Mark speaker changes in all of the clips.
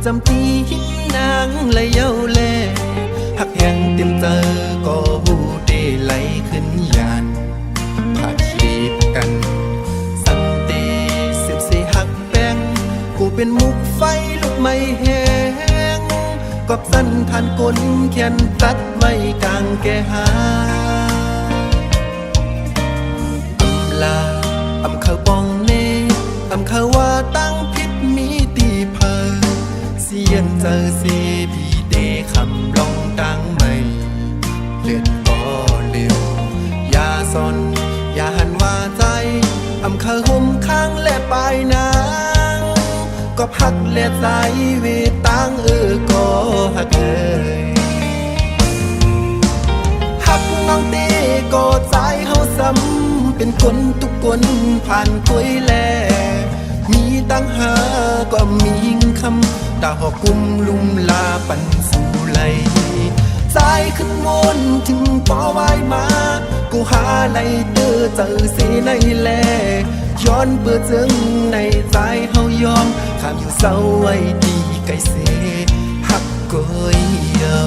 Speaker 1: จำปีหินนางและเย้าแลหักแห่งเต็มเจอก็หูได้ไหลขึ้นยานผัดรีบกันสันติสืบเสหักแป้งกูเป็นมุกไฟลุกไม่แห้งกอบสั้นทานก้นแขนตัดไว้กลางแก่หาลาอำเขาปองเนอำเขาว่าตั้งพิษมีตีเพอเสียนเจอสีพีเดคำลองดังไม่เลือดก็เร็วยาซอนอย่าหันว่าใจอำเขาห่มข้างและปลายนางก็พักและใจเวตังก็หักเลยหักน้องตีก็ใจเฮาซ้ำเป็นคนทุกคนผ่านกวยแลมีตั้งหาก็มีหิงคำตาหอกกุมลุมลาปันสู่ไหลใจขึ้นวนถึงปอไว้มากูหาไหลเด้อเจอสีในแลย้อนเบื่อเจิงในใจเฮายอมข้ามอยู่เศร้าไว้ดีไกลเสหักก้อยเยา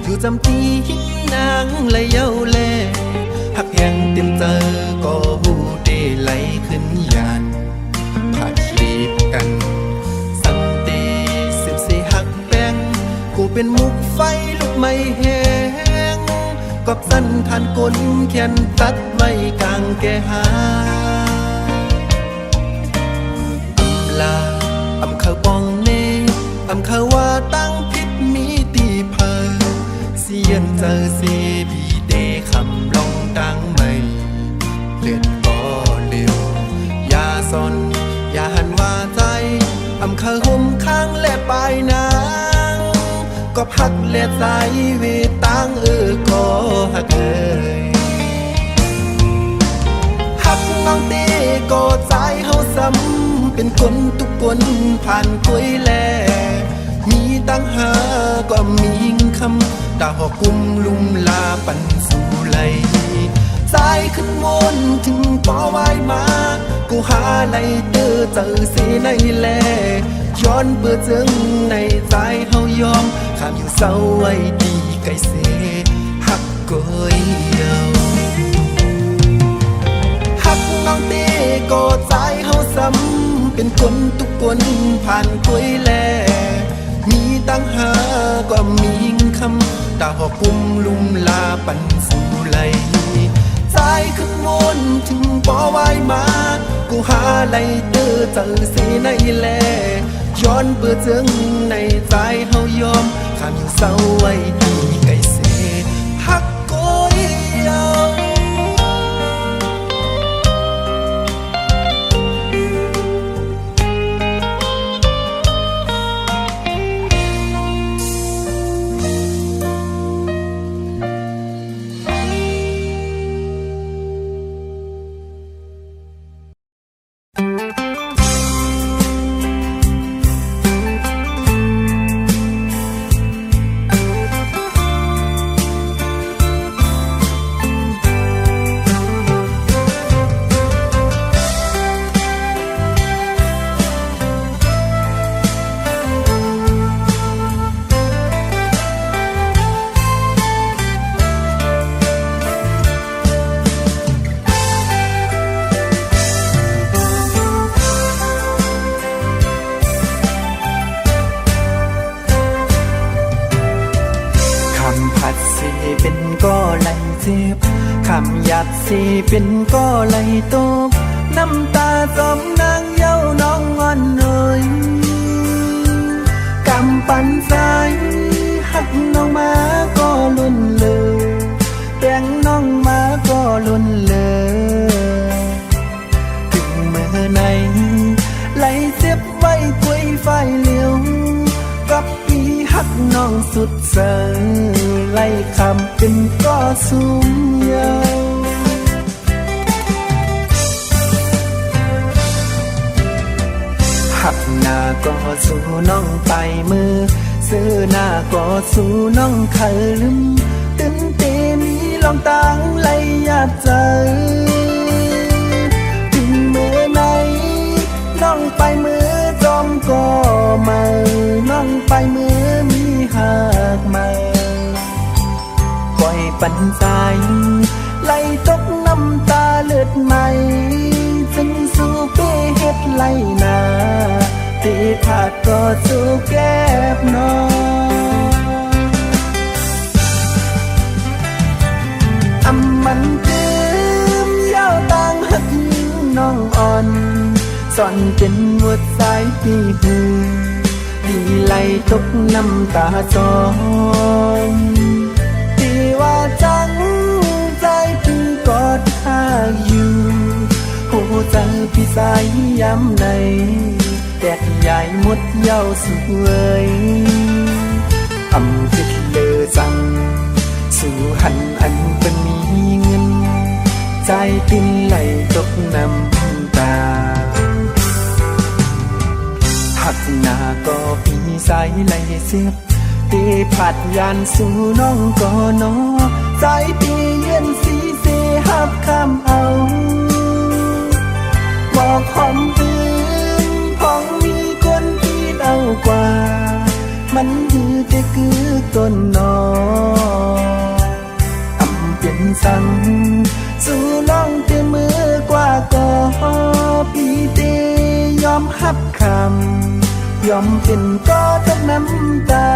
Speaker 1: อยู่จำปีหินนางและเย้าแลหักแห่งเต็มเจอก็หูได้ไหลขึ้นยานผัดรีบกันสันติสืบเสหักแป้งกูเป็นมุกไฟลุกไม่แห้งกอบสั้นทานก้นแขนตัดไว้กลางแก่หาลาอำเขาปองเนอำเขาว่าตั้งพิษมีตีเพอเสียนเจอสีพีเดคำลองดังไม่เลือดก็เร็วยาซอนอย่าหันว่าใจอำเขาห่มข้างและปลายนางก็พักและใจเวตังก็หักเลยหักน้องตีก็ใจเฮาซ้ำเป็นคนทุกคนผ่านกวยแลมีตั้งหาก็มีหิงคำตาหอกกุมลุมลาปันสู่ไหลใจขึ้นวนถึงปอไว้มากูหาไหลเด้อเจอสีในแลย้อนเบื่อเจิงในใจเฮายอมข้ามอยู่เศร้าไว้ดีไกลเสหักก้อยเยาหักน้องตีก็ใจเฮาซ้ำเป็นคนทุกคนผ่านกวยแลมีตั้งหาก็มีหิงคำตาหอกกุมลุมลาปันสู่ไหลใจขึ้นวนถึงปอไว้มากูหาไหลเด้อเจอสีในแลย้อนเบื่อเจิงในใจเฮายอมข้ามอยู่เศร้าไว้ดีไกลเสหักก้อยเยาเป็นก็ไหลเจ็บคำหยาดสีเป็นก็ไหลตกน้ำตาจมนางเย้าน้องงอนเลยกำปั่นใจหักน้องมาก็ลุ่นเลยแบ่งน้องมาก็ลุ่นเลยถึงเมื่อไหนไหลเจ็บไว้กวย เหลียวกับปีหักน้องสุดเสยไล่คำเป็นก็สูงยาวหักหน้าก็สู่น้องไปมือซื้อหน้าก็สู่น้องเคยลืมตื่นเต้นมีลองตังไล่ยาใจถึงเมื่อไหนน้องไปมือจอมก็ไม่น้องไปมือมีหักไม่ปล่อยปันใจไล่ตกน้ำตาเลือดไหมจึงสู้เป้เฮ็ดไล่นาตีผาดก็สู้แก้บน้องอำมันคืมเย้าต่างหักยิงน้องอ่อนสอนเป็นหัวใจที่หือดีไล่ตกน้ำตาจองที่ว่าจังใจที่กอดข้าอยู่หัวใจพี่สายย้ำในแดดใหญ่หมดเย้าสวยอำคิดเลยจังสู่หันอันเป็นมีเงินใจติ้นไหลตกน้ำตาหักหน้าก็ปีสายไหลเสียบตีผัดยานสู่น้องก็นอใจตีเย็นสีเสหับข้ามเอาบอกหอมอื่นพองมีคนที่เอากว่ามันยืดแต่คือต้นนออำเปลี่ยนสั่งสู่น้องเตมือกว่าก็พี่เตยอมหับคำยอมเป็นก็ตกน้ำตา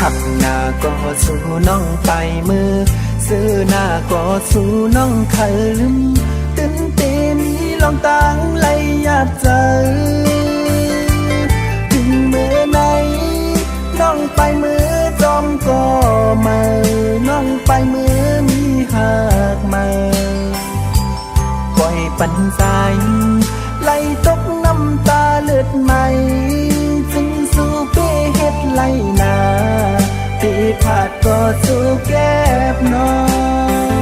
Speaker 1: หักหน้าก็สู่น้องไปมือซื้อหน้าก็สู่น้องเคยลืมตื่นเต้นมีลองตังไล่ยาใจถึงเมื่อไหนน้องไปมือจอมก็ไม่น้องไปมือมีหักไม่ปล่อยปันใจไล่ตกน้ำตาเลือดไหมจึงสู้เป้เฮ็ดไล่นาตีผาดก็สู้แก้บน้อง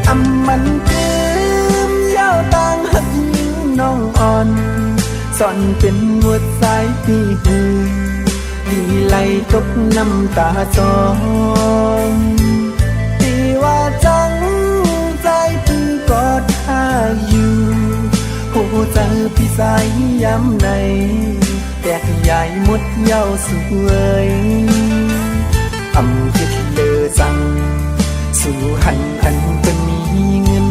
Speaker 1: อำมันคืมเย้าต่างหักยิงน้องอ่อนสอนเป็นหัวใจที่หือดีไล่ตกน้ำตาจองที่ว่าจังใจที่กอดข้าอยู่หัวใจพี่สายย้ำในแดดใหญ่หมดเย้าสวยอำคิดเลยจังสู่หันอันเป็นมีเงิน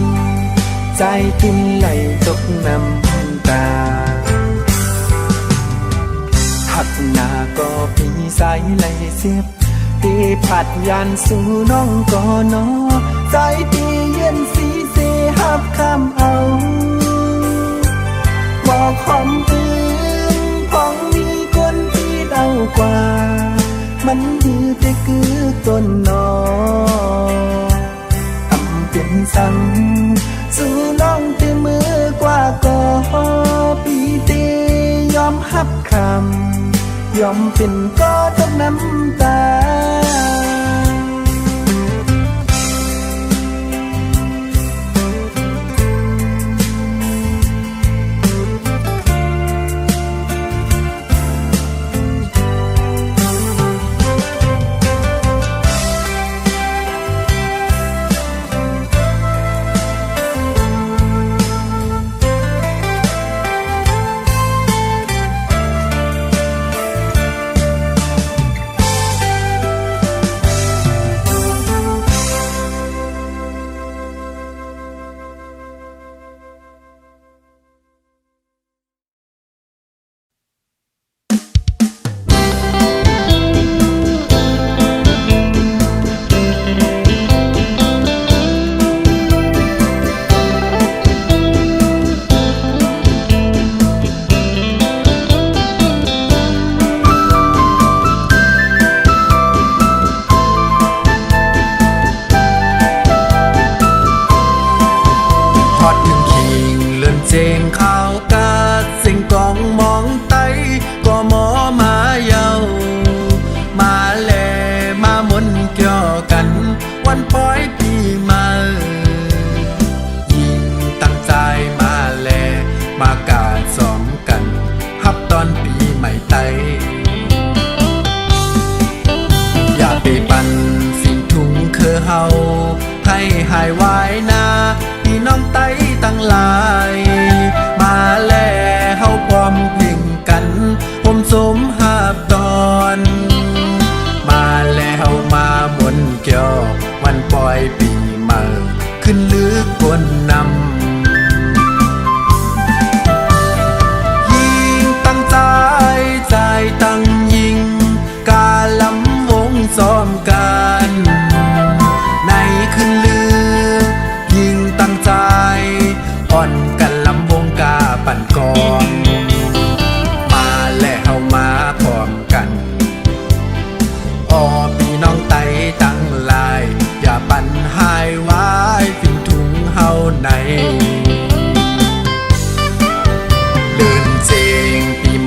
Speaker 1: ใจติ้นไหลตกน้ำตาหักหน้าก็ปีสายไหลเสียบตีผัดยานสู่น้องก็นอใจตีเย็นสีเสหับข้ามเอาบอกหอมอื่นพองมีคนที่เอากว่ามันยืดแต่คือต้นนออำเป็นสั่งสู่น้องเตมือกว่าก็พี่เตยอมหับคำยอมเป็นก็ตกน้ำตา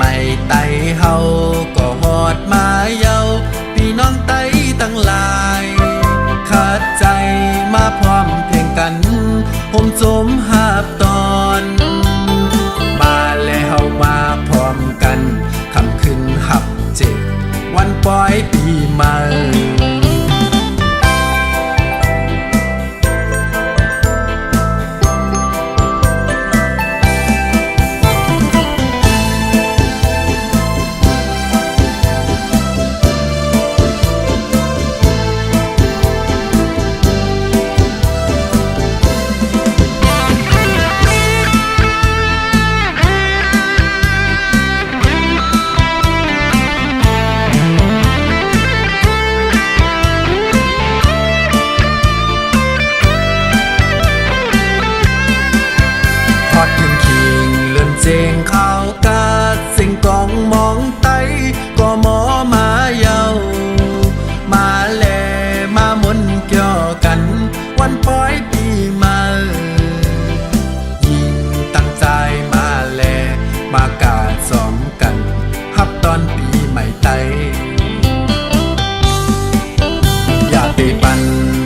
Speaker 1: ใหม่ไต้เฮาก็ฮอดมาเยาพี่น้องไต้ตั้งหลายขาดใจมาพร้อมเพลงกันผมสมหาบตอนมาแล้วมาพร้อมกันคำขึ้นหับเจ็บวันปล่อยปีใหม่เสียงข่าวกาดเสียงกองมองไตก็หมอมาเยามาแลมามนเกี่ยวกันวันปล่อยปีใหม่ยิ่งตั้งใจมาแลมากาดซ้อมกันฮับตอนปีใหม่ไตอยากไปปั่น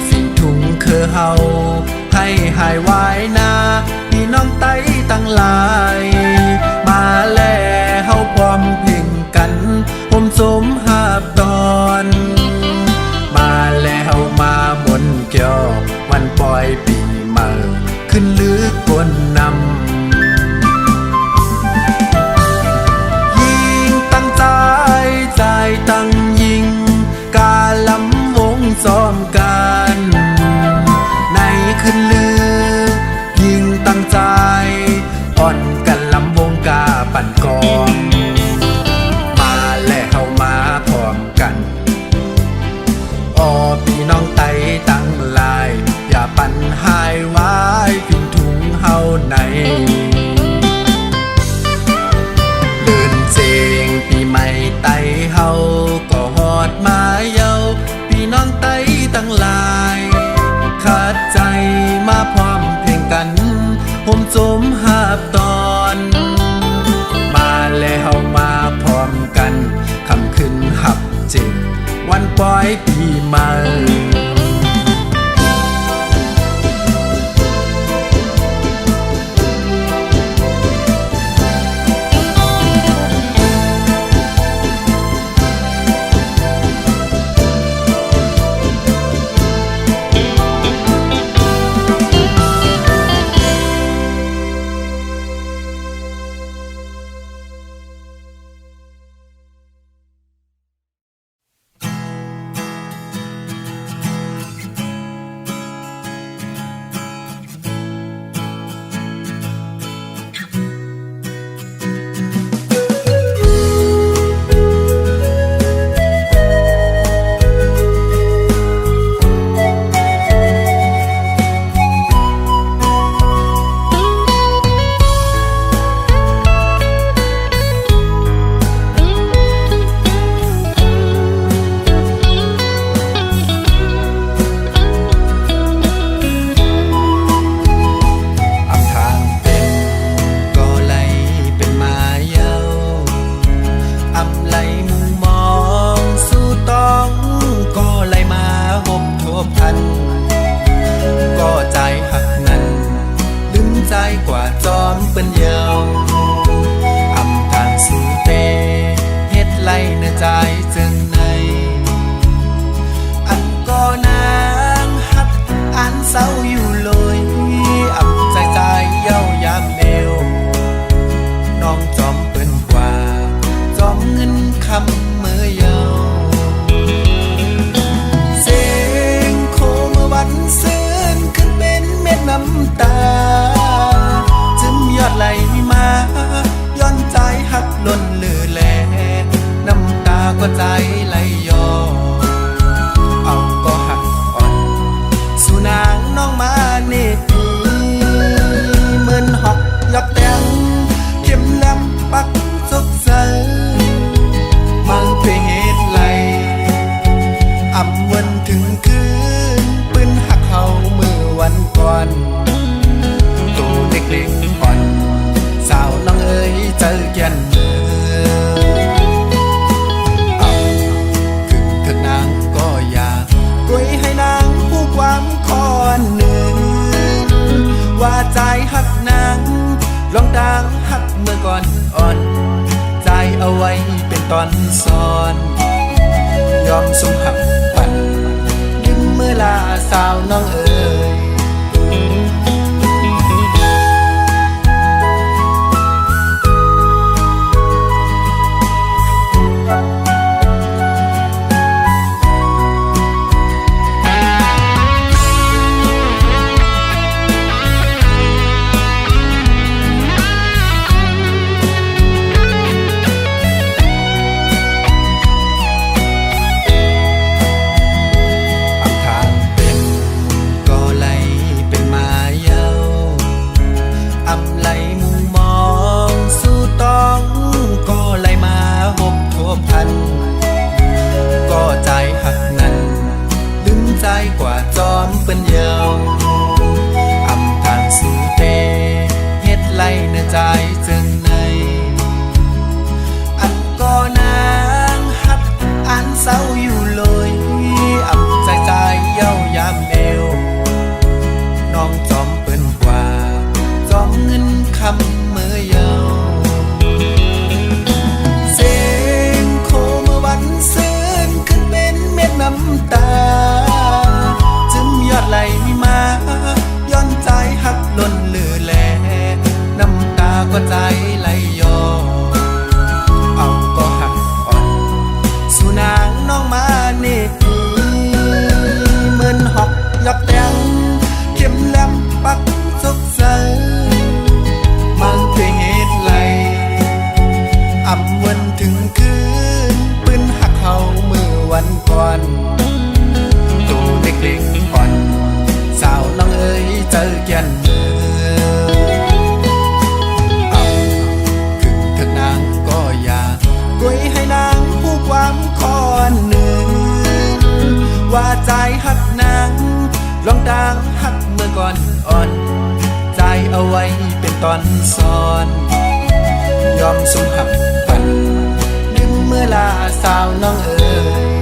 Speaker 1: สิ่งทุ่งคือเฮาให้หายวายนาพี่น้องไต้ตั้งหลายมาแลเฮาพร้อมเพลงกันผมสมหาบตอนมาแล้วมามนเกี่ยววันปล่อยปีใหม่ขึ้นลึกบนนำยิงตั้งใจใจตั้งยิงกาลำวงซ้อมกันในขึ้นลึกยิงตั้งใจอ่อนกันลำวงกาปั่นกองมาแล้วเฮามาพร้อมกันอ้อพี่น้องไต้ตั้งหลายอย่าปั่นหายไว้ฟินถุงเฮาในเดินเจงปีใหม่ไต้เฮาก็ฮอดมาเยาพี่น้องไต้ตั้งหลายขาดใจมาพร้อมเพลงกันผมสมหาบตอนมาแล้วมาพร้อมกันคำขึ้นหับจริงวันปล่อยปีใหม่ ไว้เป็นตอนซ้อน ยอมสุมหักปันลืมเมื่อลาสาวน้องเอ๋ยกว่าจอมเป็นเยาวอำทางสู่เตเฮ็ดไล่เนื้อใจจึงในอันก็นางหักอันเศร้าอยู่เลยอำใจเย้ายามเอวน้องจอมเปิ้นกว่าจอมเงินคำเมื่อเยาวเสียงโคเมื่อวันซื่นขึ้นเป็นเม็ดน้ำตายอดไหลมาย้อนใจหักล้นเลือแลน้ำตาก็ใจไหลย้อนเอาก็หักอ่อนสู่นางน้องมาเนตีเหมือนหอกยับแตงเข็มแหลมปักสกใสมันเป็นเหตุไหลอ่ำวันถึงคืนปืนหักเขาเมื่อวันก่อนตัวเด็กเล็กอ่อนสาวน้องเอ๋ยเจอแก่นเมืองคือถึงนางก็อยากกวยให้นางผู้ความคอนหนึ่งว่าใจหักนางลองดังหักเมื่อก่อนอ่อนใจเอาไว้เป็นตอนซ้อนยอมสุมหักปันลืมเมื่อลาสาวน้องเอ๋ย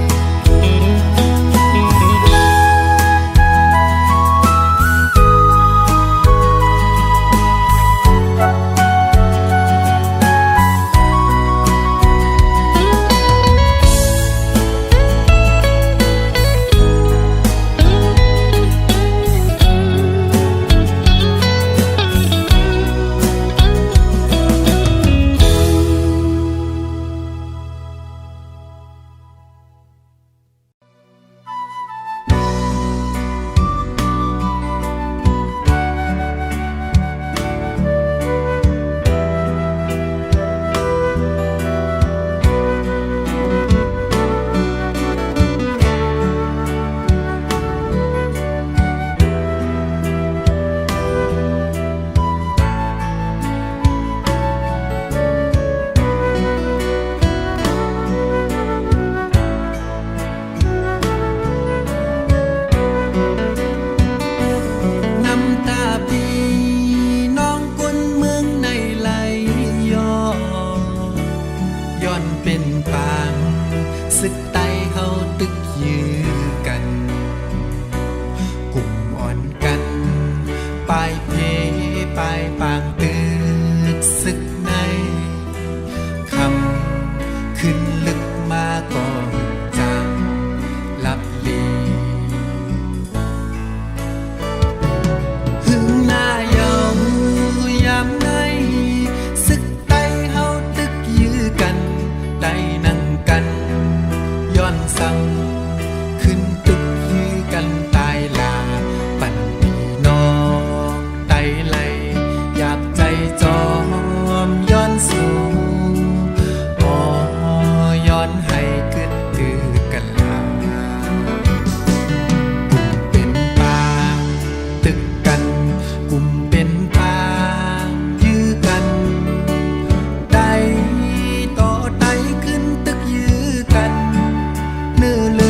Speaker 1: เนื้อ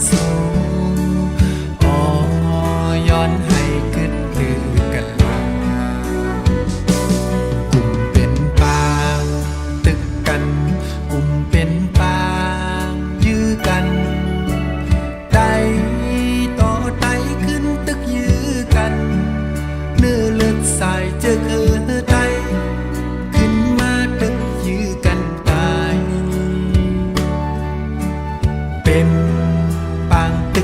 Speaker 1: สูงอ๋อย้อนให้กึดตือกันลากลุ่มเป็นปางตึกกันกลุ่มเป็นปางยื้อกันไต่ต่อไต่ขึ้นตึกยื้อกันเนื้อเลือดสายเจอไต่ขึ้นมาตึกยื้อกันตายเป็นปางตึก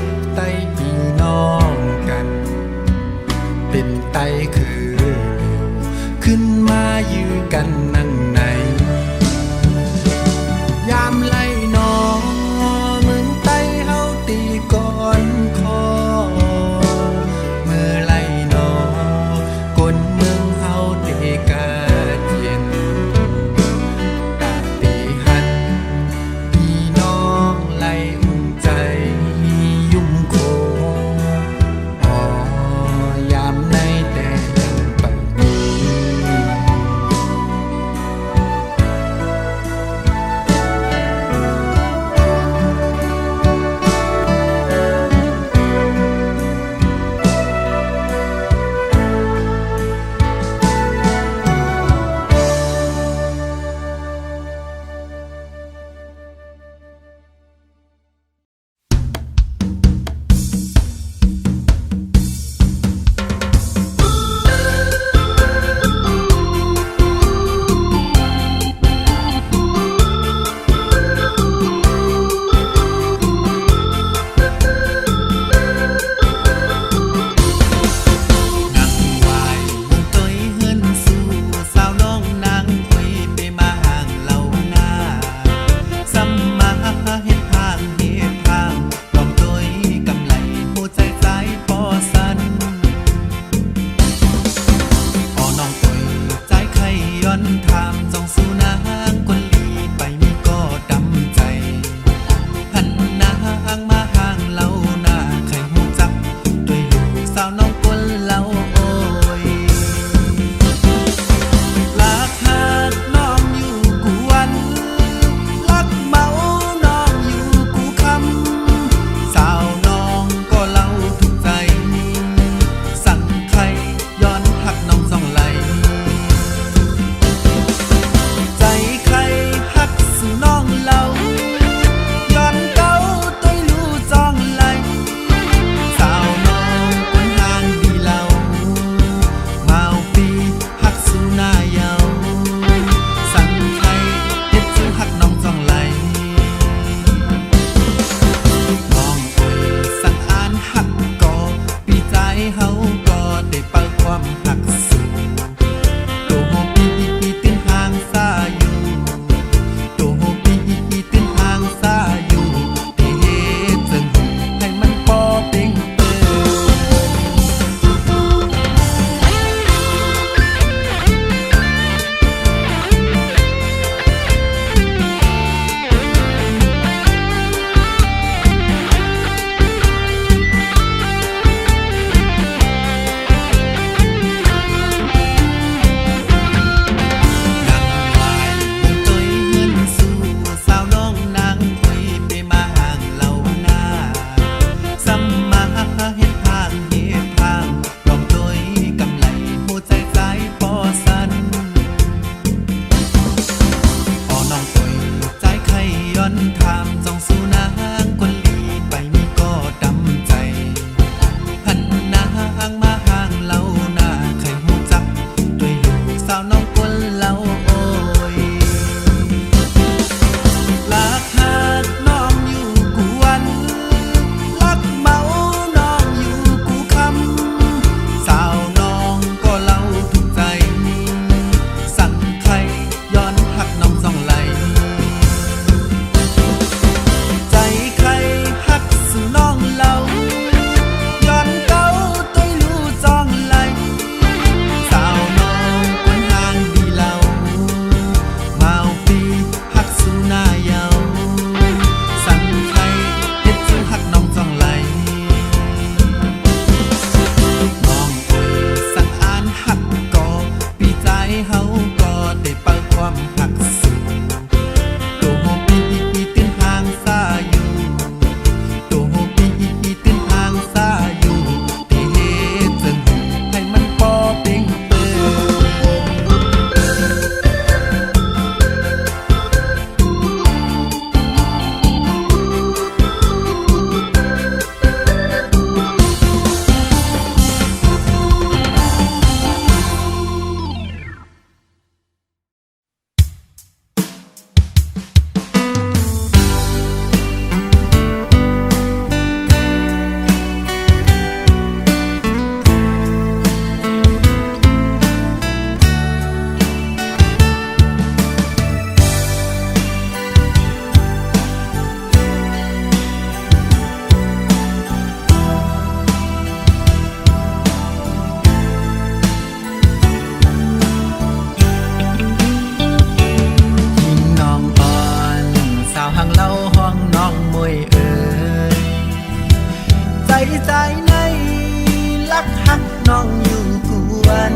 Speaker 1: น้องอยู่กวน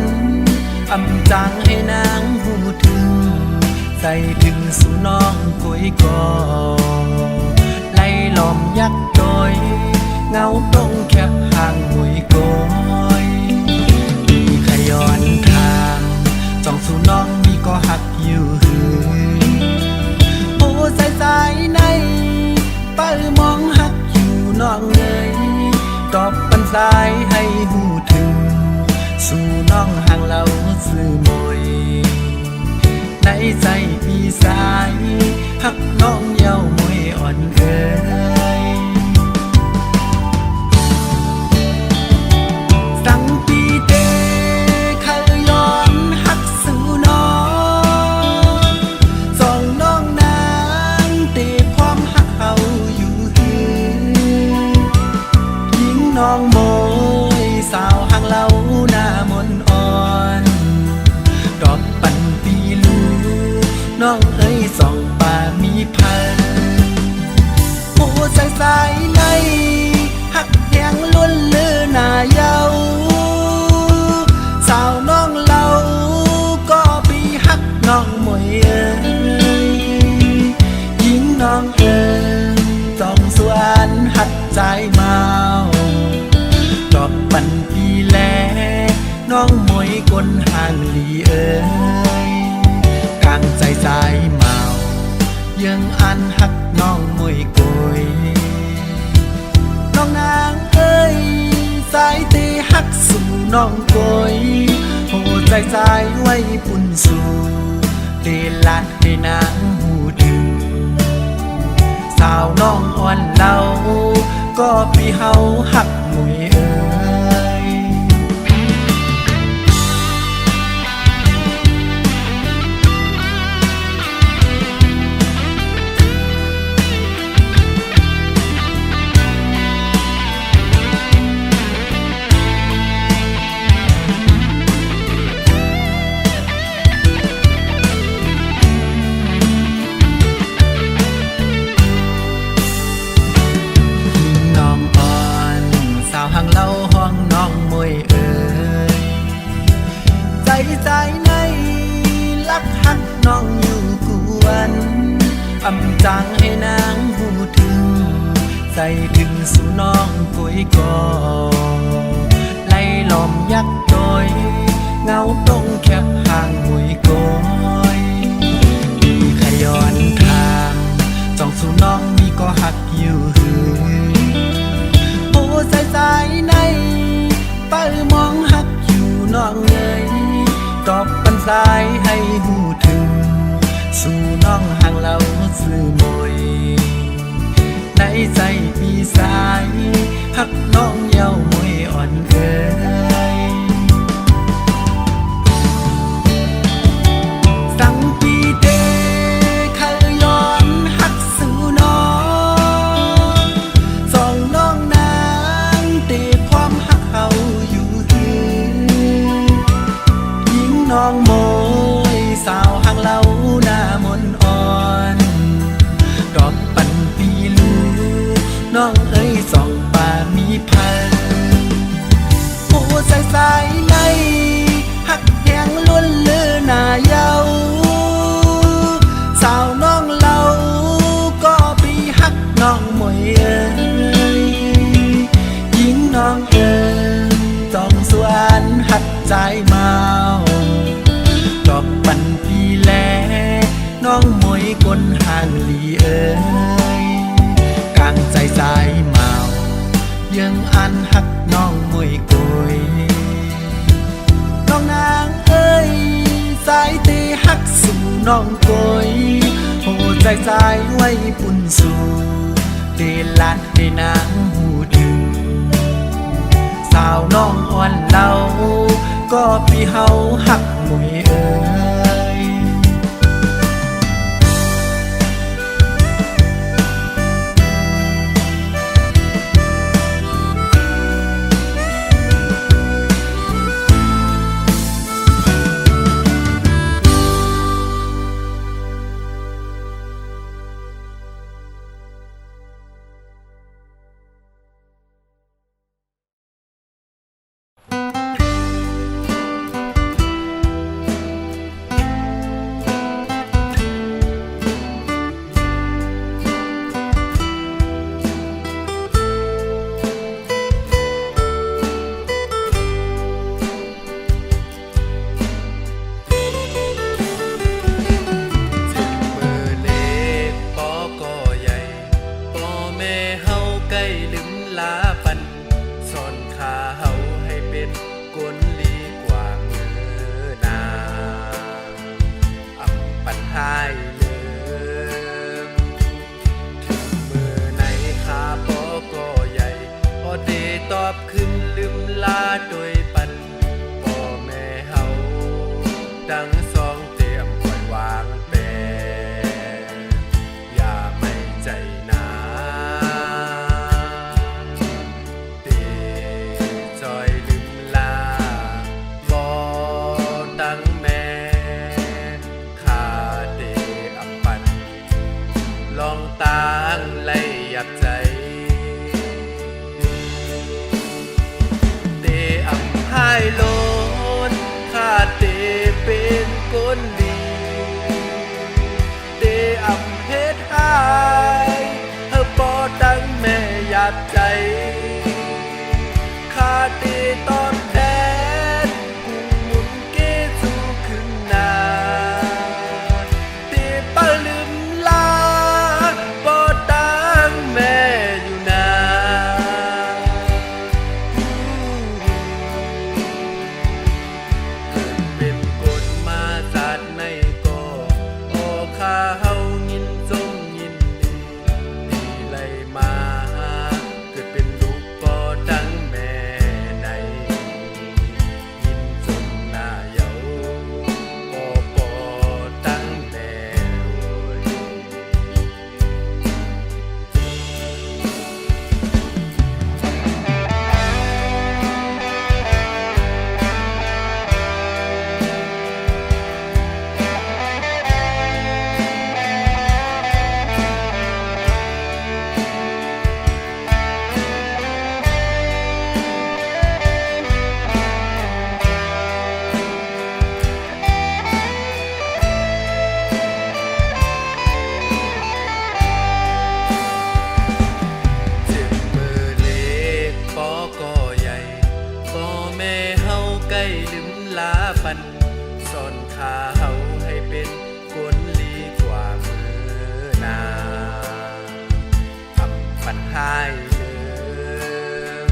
Speaker 1: อำจังให้นางหูถึงใส่ถึงสู่น้องกุยกอไล่ล้อมยักษ์โดยเงาตรงแคบห่างหุยโกยมีขย้อนทางจ้องสู่น้องมีก็หักอยู่หือโอ้สายในเป้ามองหักอยู่น้องเลยตอบปันสายให้หูถึงสู่น้องห่างเราสื่อมวยในใจพี่สายหักน้องเย้ามวยอ่อนเอ๋ยสั่งปีเตขย้อนหักสู่น้องสองน้องนางเตพร้อมหักเอาอยู่หือยิงน้องโมยสาวห่างเราหน้ามนอ่อนดอกปันปีลูน้องเอ้ยสองป่ามีพันโอ้สายในหักแหงล้วนเลือหน้าเยาสาวน้องเราก็ปีหักน้องมวยเอ้ยยิงน้องเอ้ยจ้องสวนหัดใจเมาดอกปันปีแลน้องมวยกลห่างลีเอ้ยกลางใจใจเมายังอันหักน้องมวยโกยน้องนางเอ้ยสายเตหักสู่น้องโกยโหใจใจไว้ปุ่นสู่เตลัดให้นางหูดึงสาวน้องอ่อนเล่าก็พี่เฮาหักมวยเอ้ยห่างเล่าห้องน้องมวยเอ๋ยใจใจในรักหักน้องอยู่กวนอำจังให้นางหูถึงใส่ถึงสู่น้องกุยกอไล่ล้อมยักษ์โดยเงาตรงแคบห่างหุยโกยมีขย้อนทางจ้องสู่น้องมีก็หักอยู่หือสายในเป้ามองหักอยู่น้องเลยตอบปันสายให้หูถึงสู่น้องห่างเราสื่อมวยในใจพี่สายหักน้องเย้ามวยอ่อนเอ๋ยสั่งปีเตขย้อนหักสู่น้องสองน้องน้องโมยสาวห่างเล่าหน้ามนอ่อนดอกปันปีลูน้องเอ้ยสองป่ามีพันโอ้สายในหักแหงล้วนเลือหน้าเยาสาวน้องเราก็ปีหักน้องมวยเอ้ยยิงน้องเอ้ยจ้องสวนหัดใจเมาดอกปันปีแลน้องมวยกลห่างลีเอ้ยกลางใจใจเมายังอันหักน้องมวยโกยน้องนางเอ้ยสายเตหักสู่น้องโกยโหใจใจไว้ปุ่นสู่เตลัดให้นางหูดึงสาวน้องอ่อนเล่าก็พี่เฮาหักมวยเอ้ย
Speaker 2: เ
Speaker 1: เดตอบขึ้นลืมลาโดยปันพ่อแม่เฮาดังสองเตรียมปล่อยวางแปรอย่าไม่ใจนาเดจอยลืมลาบ่ดังแม่ข้าเดอำปันลองตางไล่ยับใจให้โลนข้าเตเป็นคนดีเตอำเฮ็ดหายเฮาบ่ดังแม่หยาบใจข้าเตตอนแทนกุ้งหมุนเกสู่ขึ้นหน้าเตปะลืมลาบ่ดังแม่อยู่นาสอนข้าเฮาให้เป็นคนลีกว่ามือนาทำปัญหาเดิม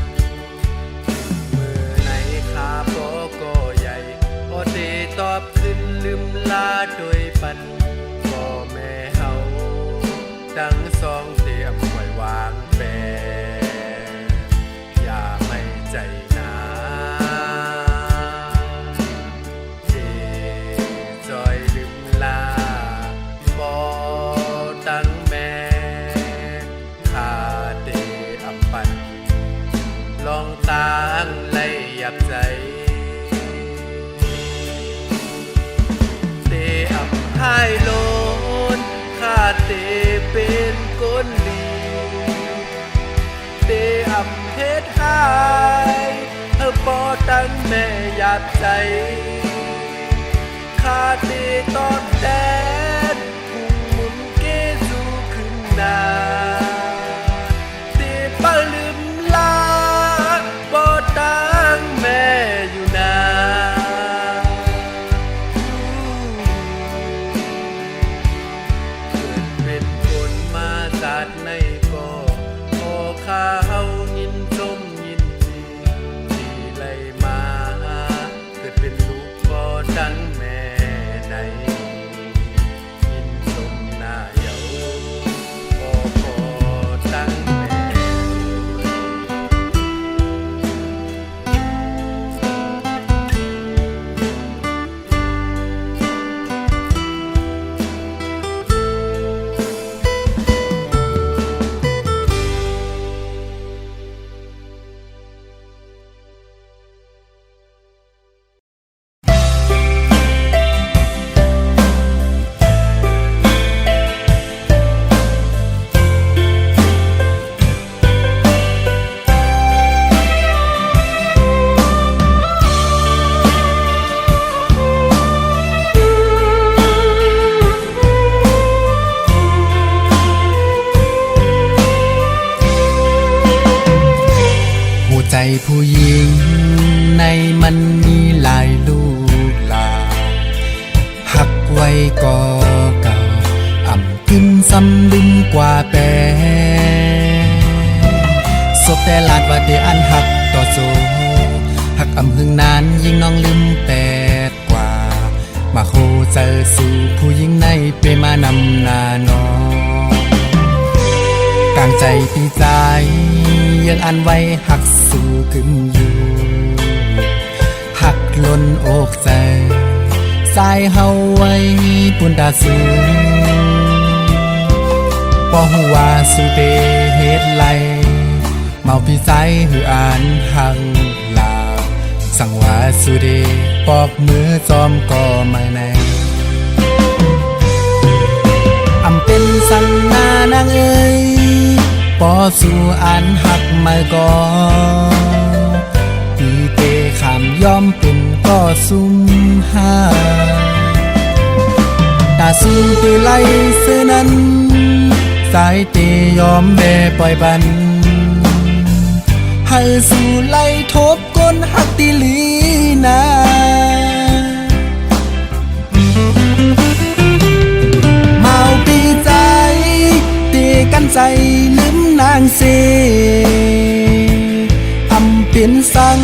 Speaker 1: มือไหนข้าพ่อก็ใหญ่พอเดตอบขึ้นลืมลาโดยปันพ่อแม่เฮาดังสองเตรียมปล่อยวางแปรอย่าไม่ใจนาลองตางไล่ยับใจเตอำให้โลนข้าเตเป็นคนดีเตอำเฮ็ดหายเฮาบ่ดังแม่หยาบใจข้าเตตอนแดนกุ้งหมุนเกสู่ขึ้นหน้าเตปะลืมลาแม่อยู่นาเกิดเป็นคนมาจากไหนก็พอข้าเฮายินชมยินดีที่ไหลมาเกิดเป็นลูกบ่ดังแม่ใดยินชมหน้าเยาบ่ดังใจผู้หญิงในมันมีหลายลูกหลานหักไว้ก็เก่าอ่ำขึ้นซ้ำลึงกว่าแปรศพแต่ลาดว่าเดอันหักต่อโซหักอ่ำหึงนานยิ่งน้องลืมแปดกว่ามาโคเจอสู่ผู้หญิงในเปมานำนาน้องกลางใจที่ใจ ยังอันไว้หักสู่กึมอยู่หักล้นอกใจสายเฮาไว้ปุ่นตาสูงบ่ฮู้ว่าสุเตเฮ็ดไรเมาพี่ใจหืออ่านหังลาสั่งว่าสุเดปอกมือจอมก็ไม่แน่อำเป็นสังนานางเอ้ยปอสู่อ่านหักไม่ก่อปีเตขามยอมเป็นก็ซุ่มหาตาสูงตีไล่เสื้อนั้นสายเตยอมแม่ปล่อยบันให้สู่ไล่ทบก้นหักติลีนาเมาปีใจตีกันใจลืมนางเสอำเป็นสัง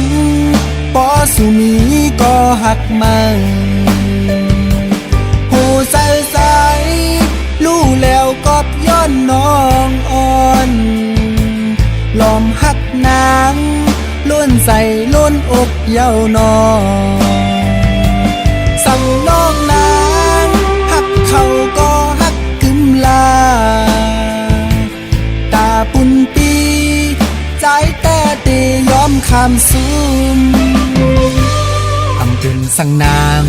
Speaker 1: ปอสุมีก็หักมันหูใสใสรู้แล้วก็ย้อนน้องอ่อนลอมหักนางล้วนใส่ล้วนอกเย้านองสั่งน้องนางหักเขาก็หักกึมลาตาปุ่นปีใจแต่เตยอมคำซุ่มอำเป็นสั่งนาง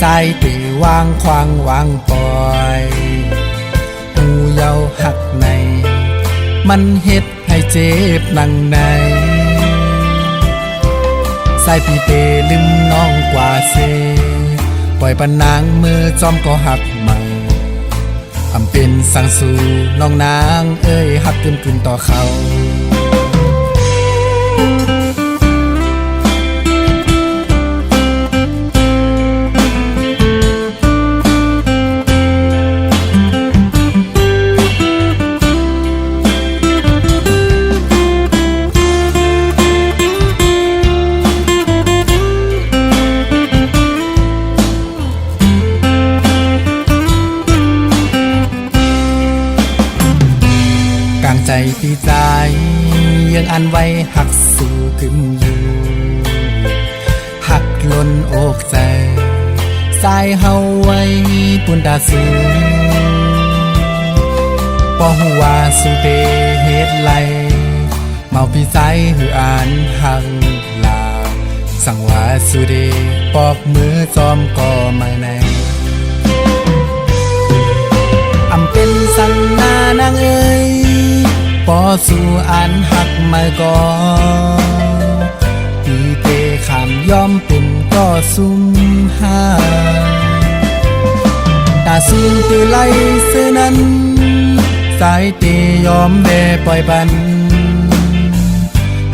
Speaker 1: สายเตวางควางวางปล่อยหูเยาหักในมันเฮ็ดให้เจ็บนังในสายปีเตลืมน้องกว่าเซปล่อยปนางมือจอมก็หักมันอำเป็นสังสู่น้องนางเอ้ยหักกึมกึมต่อเขาใจพี่ใจยังอันไว้หักสู่กึมอยู่หักล้นอกใจสายเฮาไว้ปุ่นตาสูงบ่ฮู้ว่าสุเตเฮ็ดไรเมาพี่ใจหืออ่านหังลาสั่งว่าสุเดปอกมือจอมก็ไม่แน่อำเป็นสังนานางเอ้ยปอสู่อ่านหักไม่ก่อปีเตขามยอมเป็นก็ซุ่มหาตาสูงตีไล่เสื้อนั้นสายเตยอมแม่ปล่อยบัน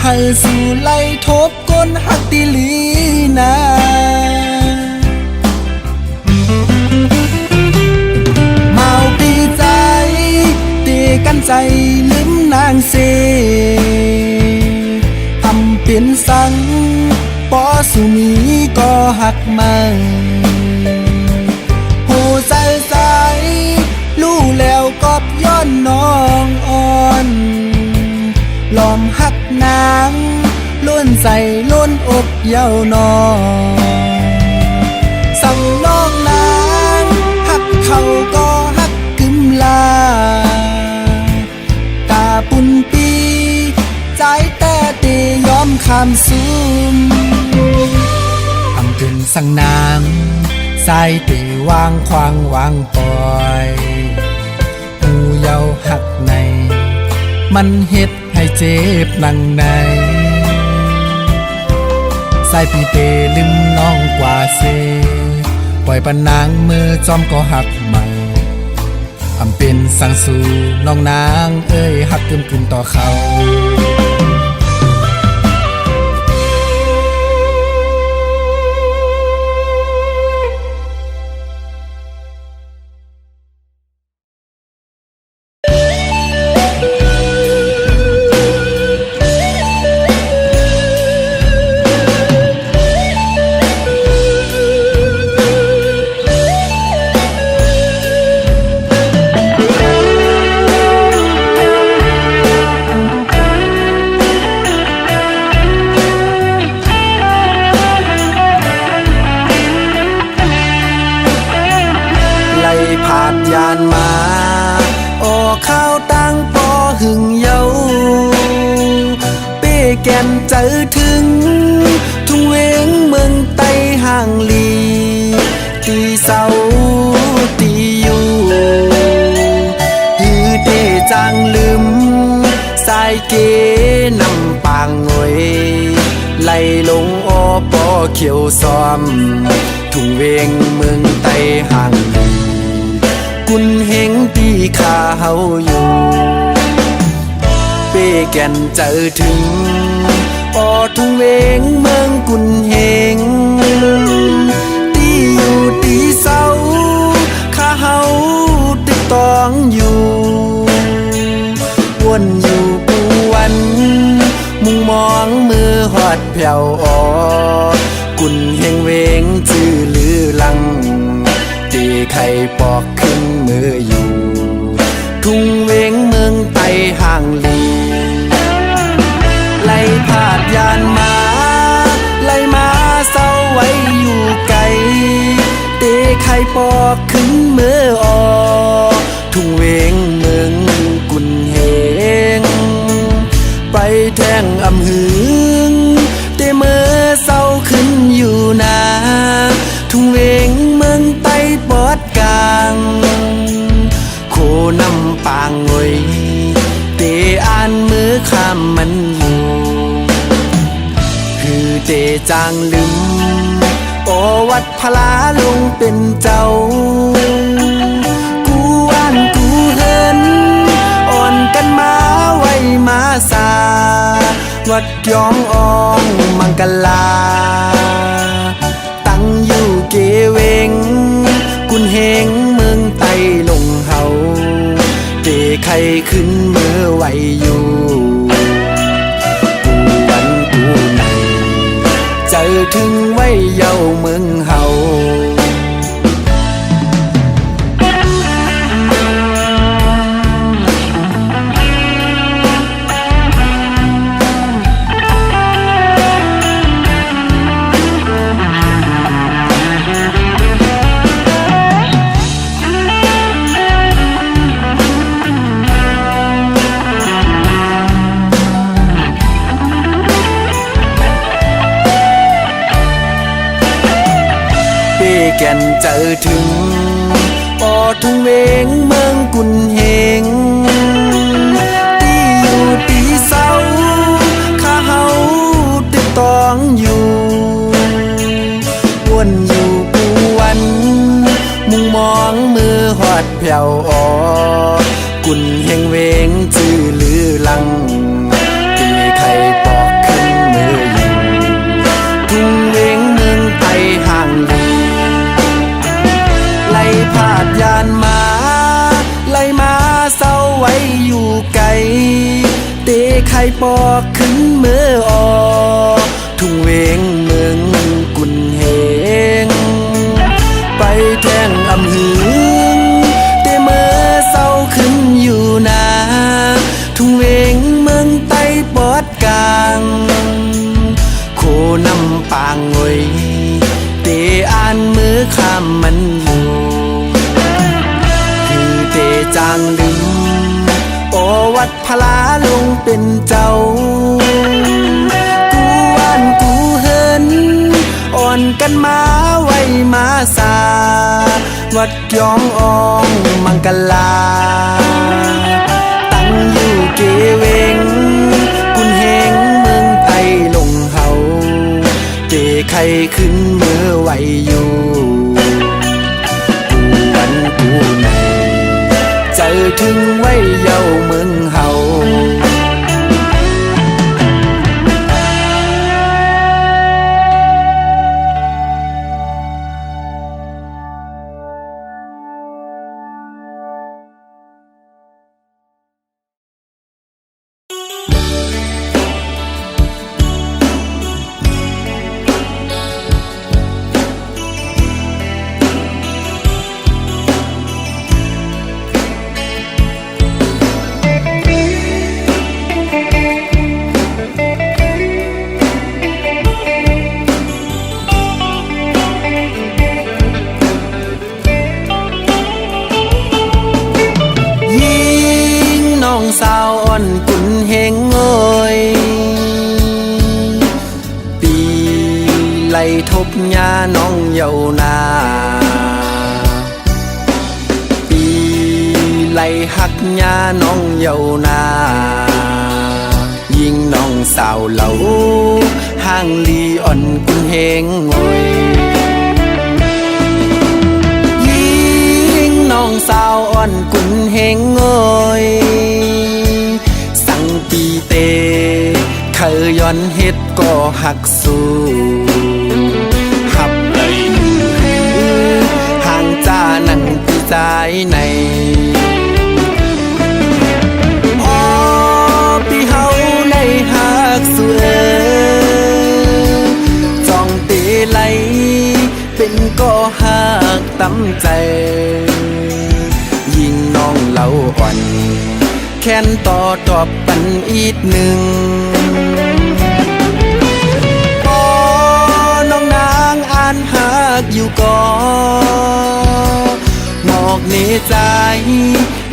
Speaker 1: ให้สู่ไล่ทบก้นหักติลีนาเมาปีใจตีกันใจลืมนางเสอำเป็นสังปอสุมีก็หักมันหูใสใสรู้แล้วก็ย้อนน้องอ่อนลอมหักนางล้วนใส่ล้วนอกเย้านองสั่งน้องนางหักเขาก็หักกึมลาปุ่นปีใจแต่เตยอมคำซุ่มอำเป็นสังนางสายเตวางควางวางปล่อยหูเยาหักในมันเฮ็ดให้เจ็บนังในสายปีเตลืมน้องกว่าเซปล่อยปนางมือจอมก็หักมันอำเป็นสังสู่น้องนางเอ้ยหักกึมกึมต่อเขา
Speaker 2: เ
Speaker 1: านมาออกข้าวตั้งปอหึงเยาเป้แก่นเจอถึงทุ่งเวงเมืองไต้ห่างลีตีเสาตีอยู่ฮือเตจางลืมสายเกนำปางงวยไหลลงอปอเขียวซ้อมทุ่งเวงเมืองไต้ห่างลีกุนเฮงตีขาเฮาอยู่เป้แก่นเจอถึงปอทุ่งเวงเมืองกุนเฮงตีอยู่ตีเศร้าข้าเฮาติดต้องอยู่วนอยู่กูวันมุงมองมือหอดแผ่วออกุนเฮงเวงจื้อลือลังตีไข่ปอกขึ้นมืออยู่ทุ่งเวงเมืองไต้ห่างลีไล่พาดยานมาไล่มาเศร้าไว้อยู่ไกลเตะไข่ปอกขึ้นมือออกทุ่งเวงเมืองกุนเฮงไปแทงอำหึงเตะมือเศร้าขึ้นอยู่นาทุ่งเวงเมืองไต้ปอดกลางโคนำปางงวยเตอ่านมือข้ามมันอยู่คือเตจางลืมโอวัดพลาลงเป็นเจ้ากูว่านกูเฮินอ่อนกันมาไว้มาสาวัดยองอองมังกลาตั้งอยู่เกเวงกุนเฮงเมืองไต้ลงเฮาเตไข่ขึ้นมือไว้อยู่กูวันกูไหนเจอถึงไว้เย้าเมืองเฮาแก่นเจอถึงปอทุ่งเวงเมืองกุนเฮงตีอยู่ตีเศร้าข้าเฮาติดต้องอยู่วนอยู่กูวันมุงมองมือหอดแผ่วออกุนเฮงเวงจื้อลือลังตีไข่ปอกขึ้นมืออยู่ทุ่งเวงเมืองไต้ห่างลีไล่พาดยานมาไล่มาเศร้าไว้อยู่ไกลเตะไข่ปอกขึ้นมือออกทุ่งเวงเมืองกุนเฮงไปแทงอำหึงเตะมือเศร้าขึ้นอยู่นาทุ่งเวงเมืองไต้ปอดกลางโคนำปางงวยเตอ่านมือข้ามมันอยู่คือเตจางลืมโอวัดพลาลงเป็นเจ้ากูว่านกูเฮินอ่อนกันมาไว้มาสาวัดยองอองมังกลาตั้งอยู่เกเวงกุนเฮงเมืองไต้ลงเฮาเตไข่ขึ้นมือไว้อยู่กูวันกูไหนเจอถึงไว้เย้าเมืองเฮา
Speaker 2: เ
Speaker 1: ทบยาน้องเยานาปีไล่หักยาน้องเยานายิงน้องสาวเหลาห่างลีอ่อนกุนเฮงงอยยิงน้องสาวอ่อนกุนเฮงงอยสั่งปีเตเคยย้อนเฮ็ดก็หักสู้หับเลยห่างจ้านั่งปีใจในปีเฮาในหักสู้จองเตไหลเป็นก็หักตั้มใจยิงน้องเล่าอ่อนแค้นต่อตอบปันอีกหนึ่งน้องนางอ่านหักอยู่ก่อหมอกเนใจ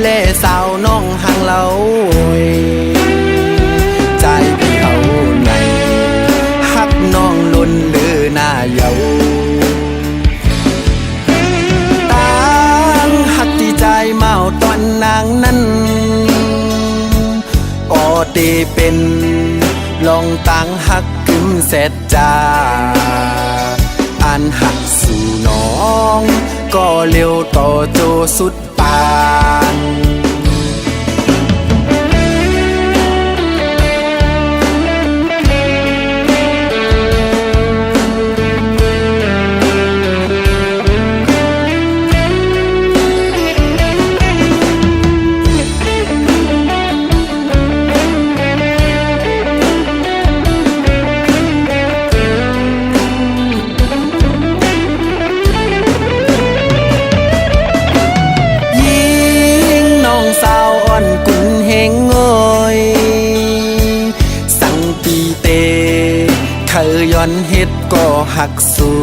Speaker 1: แล่สาวน้องห่างเล่าใจพี่เอาไหนหักน้องล้นเลือหน้าเยาต่างหักที่ใจเมาตอนนางนั้นเตเป็นลองต่างหักกึมเสร็จจาอันหักสู่น้องก็เร็วต่อโจสุดปานกุนเฮงงอยสั่งปีเตเคยย้อนเฮ็ดก็หักสู้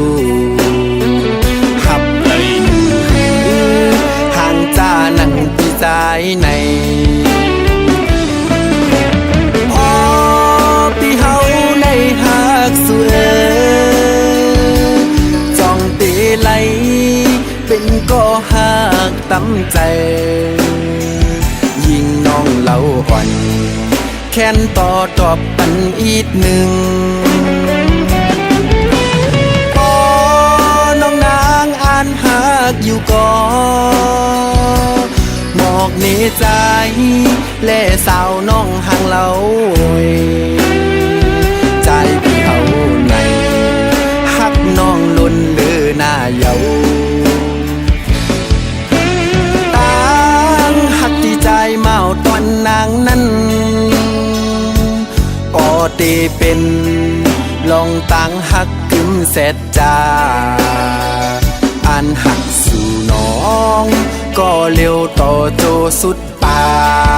Speaker 1: หับเลยห่างจ้านั่งปีใจในปีเฮาในหักสู้จองเตไหลเป็นก็หักตั้มใจยิงน้องเล่าอ่อนแค้นต่อตอบปันอีกหนึ่งน้องนางอ่านหักอยู่ก่อหมอกเนใจแล่สาวน้องห่างเล่าใจพี่เอาไหนหักน้องล้นเลือหน้าเยาใจเมาตอนนางนั้นเตเป็นลองต่างหักกึมเสร็จจาอันหักสู่น้องก็เร็วต่อโจสุดปา